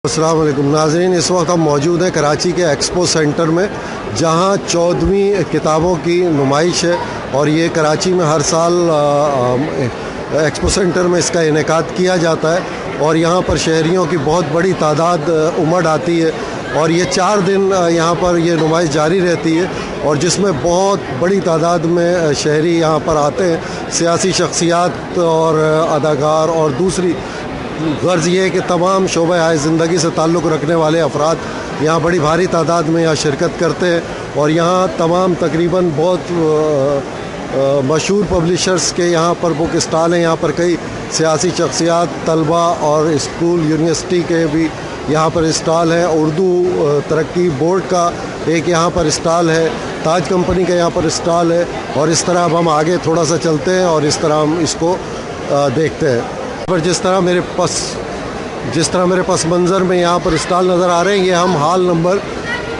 अस्सलाम वालेकुम नाज़रीन, इस वक्त हम मौजूद हैं कराची के एक्सपो सेंटर में, जहां 14वीं किताबों की नुमाइश है। और ये कराची में हर साल एक्सपो सेंटर में इसका इनेकाद किया जाता है और यहाँ पर शहरियों की बहुत बड़ी तादाद उमड़ आती है। और ये 4 दिन यहाँ पर ये नुमाइश जारी रहती है और जिसमें बहुत बड़ी तादाद में शहरी यहाँ पर आते हैं। सियासी शख्सियात और अदाकार और दूसरी गर्ज़ ये है कि तमाम शोबे हाय ज़िंदगी से ताल्लुक़ रखने वाले अफराद यहाँ बड़ी भारी तादाद में यहाँ शिरकत करते हैं। और यहाँ तमाम तकरीबन बहुत मशहूर पब्लिशर्स के यहाँ पर बुक स्टॉल हैं। यहाँ पर कई सियासी शख्सियात, तलबा और स्कूल यूनिवर्सिटी के भी यहाँ पर स्टॉल है। उर्दू तरक्की बोर्ड का एक यहाँ पर स्टॉल है, ताज कंपनी का यहाँ पर स्टॉल है। और इस तरह अब हम आगे थोड़ा सा चलते हैं और इस तरह हम इसको देखते हैं। पर जिस तरह मेरे पस मंज़र में यहाँ पर स्टॉल नज़र आ रहे हैं, ये हम हॉल नंबर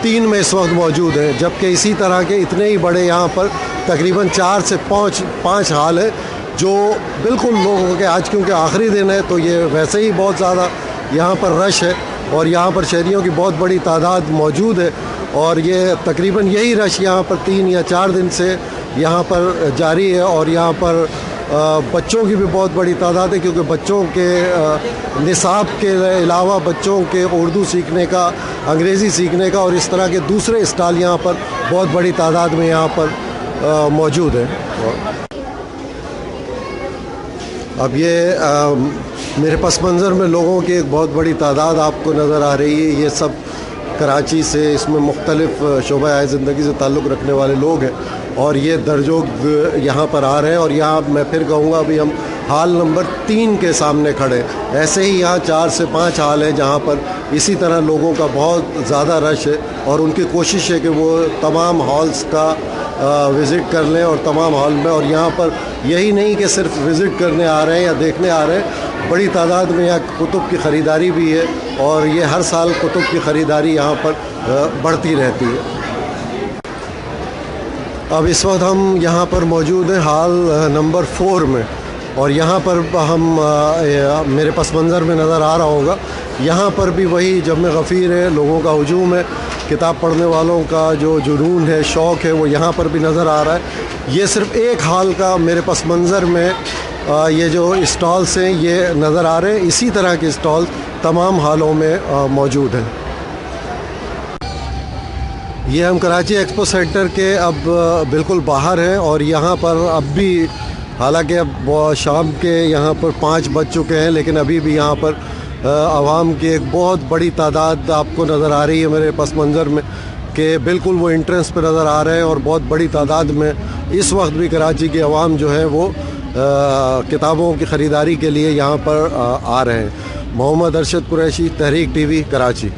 3 में इस वक्त मौजूद हैं। जबकि इसी तरह के इतने ही बड़े यहाँ पर तकरीबन 4 से 5 हॉल है, जो बिल्कुल लोगों के आज क्योंकि आखिरी दिन है तो ये वैसे ही बहुत ज़्यादा यहाँ पर रश है और यहाँ पर शहरियों की बहुत बड़ी तादाद मौजूद है। और ये तकरीबन यही रश यहाँ पर 3 या 4 दिन से यहाँ पर जारी है। और यहाँ पर बच्चों की भी बहुत बड़ी तादाद है, क्योंकि बच्चों के निसाब के अलावा बच्चों के उर्दू सीखने का, अंग्रेज़ी सीखने का और इस तरह के दूसरे स्टॉल यहाँ पर बहुत बड़ी तादाद में यहाँ पर मौजूद है। अब ये मेरे पस मंज़र में लोगों की एक बहुत बड़ी तादाद आपको नज़र आ रही है। ये सब कराची से, इसमें मुख्तलिफ़ शोबा हाय ज़िंदगी से ताल्लुक़ रखने वाले लोग हैं और ये दर्जों यहाँ पर आ रहे हैं। और यहाँ मैं फिर कहूँगा अभी हम हॉल नंबर 3 के सामने खड़े। ऐसे ही यहाँ 4 से 5 हॉल हैं जहाँ पर इसी तरह लोगों का बहुत ज़्यादा रश है और उनकी कोशिश है कि वो तमाम हॉल्स का विज़िट कर लें और तमाम हॉल में। और यहाँ पर यही नहीं कि सिर्फ विज़िट करने आ रहे हैं या देखने आ रहे हैं, बड़ी तादाद में यहाँ कुतुब की ख़रीदारी भी है और ये हर साल कुतुब की ख़रीदारी यहाँ पर बढ़ती रहती है। अब इस वक्त हम यहाँ पर मौजूद हैं हॉल नंबर 4 में और यहाँ पर हम मेरे पस मंज़र में नज़र आ रहा होगा, यहाँ पर भी वही जम गफ़ीर है, लोगों का हुजूम है, किताब पढ़ने वालों का जो जुनून है, शौक़ है, वो यहाँ पर भी नज़र आ रहा है। ये सिर्फ़ एक हॉल का मेरे पस मंज़र में ये जो स्टॉल्स हैं ये नज़र आ रहे हैं। इसी तरह के स्टॉल तमाम हॉलों में मौजूद हैं। ये हम कराची एक्सपो सेंटर के अब बिल्कुल बाहर हैं और यहाँ पर अब भी, हालांकि अब शाम के यहाँ पर 5 बज चुके हैं, लेकिन अभी भी यहाँ पर आवाम की एक बहुत बड़ी तादाद आपको नज़र आ रही है मेरे पस मंज़र में, कि बिल्कुल वो एंट्रेंस पे नज़र आ रहे हैं। और बहुत बड़ी तादाद में इस वक्त भी कराची के अवाम जो है वो किताबों की ख़रीदारी के लिए यहाँ पर आ रहे हैं। मोहम्मद अरशद कुरैशी, तहरीक TV, कराची।